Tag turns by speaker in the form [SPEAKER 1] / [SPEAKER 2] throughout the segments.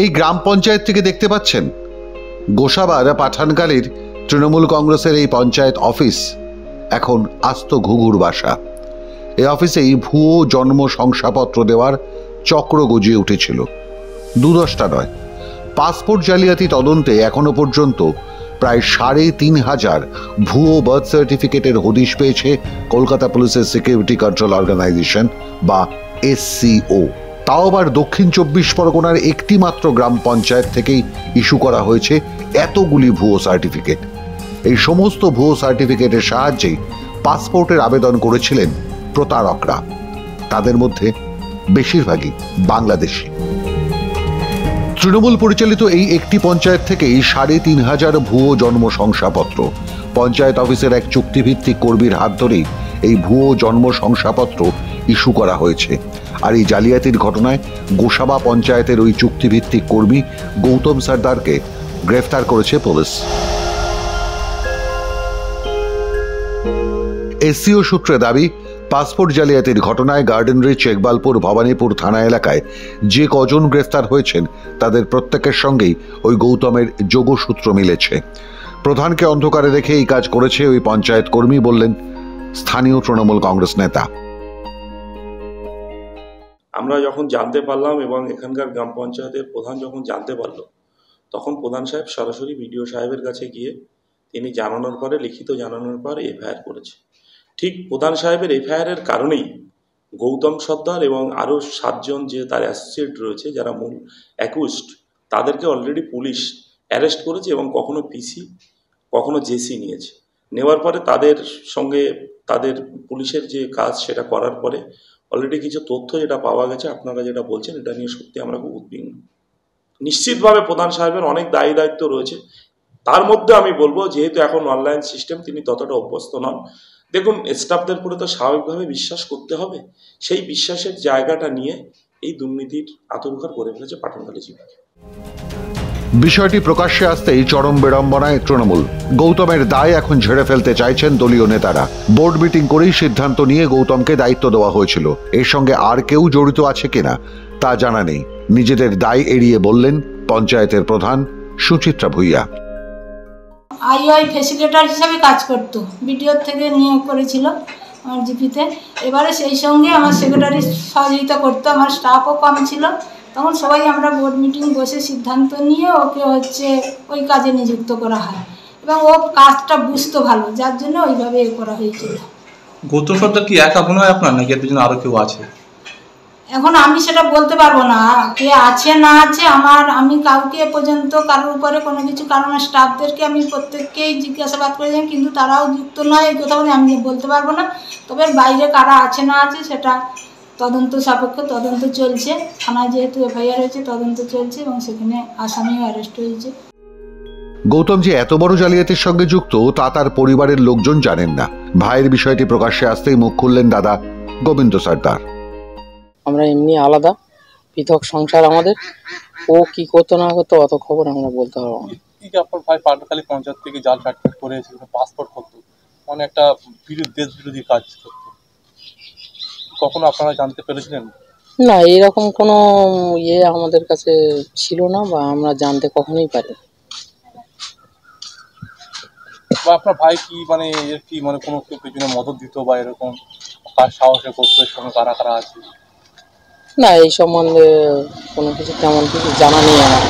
[SPEAKER 1] এই গ্রাম পঞ্চায়েত থেকে দেখতে পাচ্ছেন গোসাবার পাঠানকালীর তৃণমূল কংগ্রেসের এই পঞ্চায়েত অফিস এখন আস্ত ঘুঘুর বাসা। এই অফিসেই ভুয়ো জন্ম শংসাপত্র দেওয়ার চক্র গজিয়ে উঠেছিল। ২-১০টা নয়, পাসপোর্ট জালিয়াতি তদন্তে এখনো পর্যন্ত প্রায় ৩,৫০০ ভুয়ো বার্থ সার্টিফিকেটের হদিশ পেয়েছে কলকাতা পুলিশের সিকিউরিটি কন্ট্রোল অর্গানাইজেশন বা SCO। তাও আবার দক্ষিণ ২৪ পরগনার একটি মাত্র গ্রাম পঞ্চায়েত থেকেই ইস্যু করা হয়েছে এতগুলি ভুয়ো সার্টিফিকেট। এই সমস্ত ভুয়ো সার্টিফিকেটের সাহায্যে পাসপোর্টের আবেদন করেছিলেন প্রতারকরা। তাদের মধ্যে বেশিরভাগই বাংলাদেশি। তৃণমূল পরিচালিত এই একটি পঞ্চায়েত থেকেই ৩,৫০০ ভুয়ো জন্ম শংসাপত্র। পঞ্চায়েত অফিসের এক চুক্তিভিত্তিক কর্মীর হাত ধরেই এই ভুয়ো জন্ম শংসাপত্র ইস্যু করা হয়েছে। আর এই জালিয়াতির ঘটনায় গোসাবা পঞ্চায়েতের ওই চুক্তিভিত্তিক কর্মী গৌতম সর্দারকে গ্রেফতার করেছে পুলিশ। SCO সূত্রে দাবি, পাসপোর্ট জালিয়াতির ঘটনায় গার্ডেন রিচ, ইকবালপুর, ভবানীপুর থানা এলাকায় যে কজন গ্রেফতার হয়েছেন তাদের প্রত্যেকের সঙ্গেই ওই গৌতমের যোগসূত্র মিলেছে। প্রধানকে অন্ধকারে রেখে এই কাজ করেছে ওই পঞ্চায়েত কর্মী, বললেন স্থানীয় তৃণমূল কংগ্রেস নেতা।
[SPEAKER 2] আমরা যখন জানতে পারলাম এবং এখানকার গ্রাম পঞ্চায়েতের প্রধান যখন জানতে পারল, তখন প্রধান সাহেব সরাসরি বিডিও সাহেবের কাছে গিয়ে তিনি জানানোর পরে, লিখিত জানানোর পর FIR করেছে। ঠিক প্রধান সাহেবের FIR এর কারণেই গৌতম সর্দার এবং আরও 7 জন যে তার অ্যাসোসিয়েট রয়েছে যারা মূল অ্যাকিউজড, তাদেরকে অলরেডি পুলিশ অ্যারেস্ট করেছে এবং কখনো PC কখনো JC নিয়েছে। নেওয়ার পরে তাদের সঙ্গে তাদের পুলিশের যে কাজ সেটা করার পরে অলরেডি কিছু তথ্য যেটা পাওয়া গেছে, আপনারা যেটা বলছেন এটা নিয়ে সত্যি আমরা খুব উদ্বিগ্ন। নিশ্চিতভাবে প্রধান সাহেবের অনেক দায়িত্ব রয়েছে। তার মধ্যে আমি বলবো, যেহেতু এখন অনলাইন সিস্টেম তিনি ততটা অভ্যস্ত নন। দেখুন, স্টাফদের উপরে তো স্বাভাবিকভাবে বিশ্বাস করতে হবে। সেই বিশ্বাসের জায়গাটা নিয়ে এই দুর্নীতির আতঙ্ক করে ফেলেছে পাঠানকালী জিপিকে।
[SPEAKER 1] বিষয়টি প্রকাশ্যে আসতেই চরম বিড়ম্বনায় তৃণমূল। গৌতমের দায় এখন ঝেড়ে ফেলতে চাইছেন দলীয় নেতারা। বোর্ড মিটিং করেই সিদ্ধান্ত নিয়ে গৌতমকে দায়িত্ব দেওয়া হয়েছিল। এর সঙ্গে আর কেউ জড়িত আছে কিনা তা জানা নেই। নিজেদের দায় এড়িয়ে বললেন পঞ্চায়েতের প্রধান সুচিত্রা ভূঁইয়া।
[SPEAKER 3] IOI ফ্যাসিলিটার হিসাবে কাজ করতো, বিডিওর থেকে নিয়োগ করেছিল আমার জিপিতে। এবারে সেই সঙ্গে আমার সেক্রেটারি সহযোগিতা করতো, আমার স্টাফও কম ছিল। তখন সবাই আমরা বোর্ড মিটিং বসে সিদ্ধান্ত নিয়ে ওকে ওই কাজে নিযুক্ত করা হয় এবং ও কাজটা বুঝতো ভালো, যার জন্য ওইভাবে করা হয়েছিল।
[SPEAKER 4] গৌতম সর্দার কি একা মনে হয় আপনার, নাকি এর পিছনে আরও কেউ আছে?
[SPEAKER 3] এখন আমি সেটা বলতে পারবো না কে আছে না আছে। আমি কাউকে পর্যন্ত কারোর উপরে কোনো কিছু, কারণ স্টাফদেরকে আমি প্রত্যেককেই জিজ্ঞাসাবাদ করেছিলাম, কিন্তু তারাও যুক্ত নয় এই কথা আমি বলতে পারবো না। তবে বাইরে কারা আছে না আছে সেটা তদন্ত সাপেক্ষ তদন্ত চলছে। থানায় যেহেতু FIR হয়েছে, তদন্ত চলছে এবং সেখানে আসামিও অ্যারেস্ট হয়েছে।
[SPEAKER 1] গৌতম যে এত বড় জালিয়াতির সঙ্গে যুক্ত তা তার পরিবারের লোকজন জানেন না। ভাইয়ের বিষয়টি প্রকাশ্যে আসতেই মুখ খুললেন দাদা গোবিন্দ সর্দার।
[SPEAKER 5] আমরা এমনি আলাদা, পৃথক সংসার আমাদের। ও কি করতো না করতো অত খবর আমরা বলতে পারবো না।
[SPEAKER 4] আপনার ভাই পাঠানকালী পঞ্চায়েত থেকে জাল সার্টিফিকেট করেছে, পাসপোর্ট করতো, মানে একটা দেশ বিরোধী কাজ করতো, কখনো আপনারা জানতে পেরেছিলেন?
[SPEAKER 5] না, এরকম কোনো আমাদের কাছে ছিল না বা আমরা জানতে কখনোই পারি।
[SPEAKER 4] বা আপনার ভাই কি মানে এর কি মানে কোনো কেউ পেছনে মদত দিত বা এরকম কার সাহসে করতো, এর সঙ্গে কারা কারা আছে?
[SPEAKER 5] না, এই সম্বন্ধে কোনো কিছু তেমন কিছু জানা নেই আমার।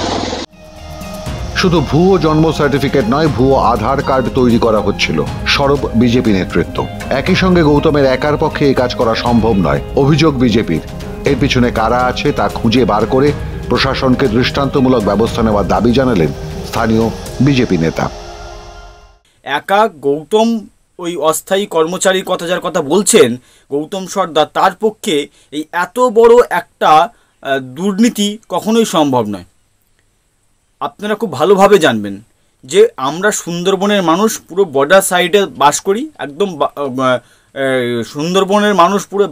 [SPEAKER 1] শুধু ভুয়ো জন্ম সার্টিফিকেট নয়, ভুয়ো আধার কার্ড তৈরি করা হচ্ছিল সরব বিজেপি নেতৃত্ব। একই সঙ্গে গৌতমের একার পক্ষে এই কাজ করা সম্ভব নয়, অভিযোগ বিজেপির। এর পিছনে কারা আছে তা খুঁজে বার করে প্রশাসনকে দৃষ্টান্তমূলক ব্যবস্থা নেওয়ার দাবি জানালেন স্থানীয় বিজেপি নেতা।
[SPEAKER 6] একা গৌতম ওই অস্থায়ী কর্মচারীর কথা যার কথা বলছেন গৌতম সর্দার, তার পক্ষে এই এত বড় একটা দুর্নীতি কখনোই সম্ভব নয়। আপনারা খুব ভালোভাবে জানবেন যে আমরা সুন্দরবনের মানুষ, পুরো বর্ডার সাইডে বাস করি, একদম সুন্দরবনের মানুষ পুরো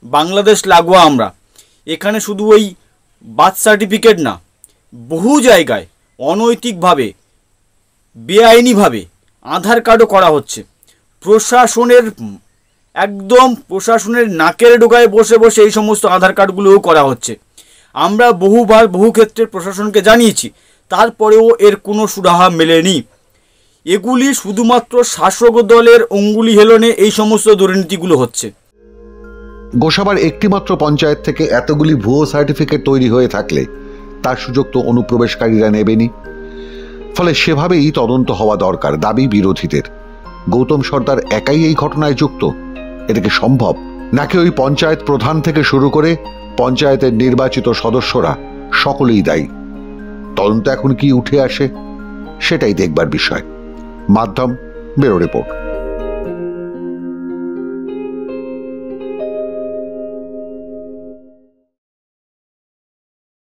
[SPEAKER 6] বাংলাদেশ লাগোয়া আমরা। এখানে শুধু ওই বার্থ সার্টিফিকেট না, বহু জায়গায় অনৈতিকভাবে বেআইনিভাবে আধার কার্ডও করা হচ্ছে। প্রশাসনের নাকের ডোকায় বসে বসে এই সমস্ত আধার কার্ডগুলোও করা হচ্ছে। আমরা বহুবার বহু ক্ষেত্রে প্রশাসনকে জানিয়েছি, তারপরেও এর কোনো সুরাহা মেলেনি। এগুলি শুধুমাত্র শাসক দলের অঙ্গুলি হেলনে এই সমস্ত দুর্নীতিগুলো হচ্ছে।
[SPEAKER 1] গোসাবার একটিমাত্র পঞ্চায়েত থেকে এতগুলি ভুয়ো সার্টিফিকেট তৈরি হয়ে থাকলে তার সুযোগ তো অনুপ্রবেশকারীরা নেবেনি। ফলে সেভাবেই তদন্ত হওয়া দরকার দাবি বিরোধীদের। গৌতম সর্দার একাই এই ঘটনায় যুক্ত? এটা কি সম্ভব? নাকি ওই পঞ্চায়েত প্রধান থেকে শুরু করে পঞ্চায়েতের নির্বাচিত সদস্যরা সকলেই দায়ী? তদন্ত এখন কি উঠে আসে সেটাই দেখবার বিষয়। মাধ্যম ব্যুরো রিপোর্ট।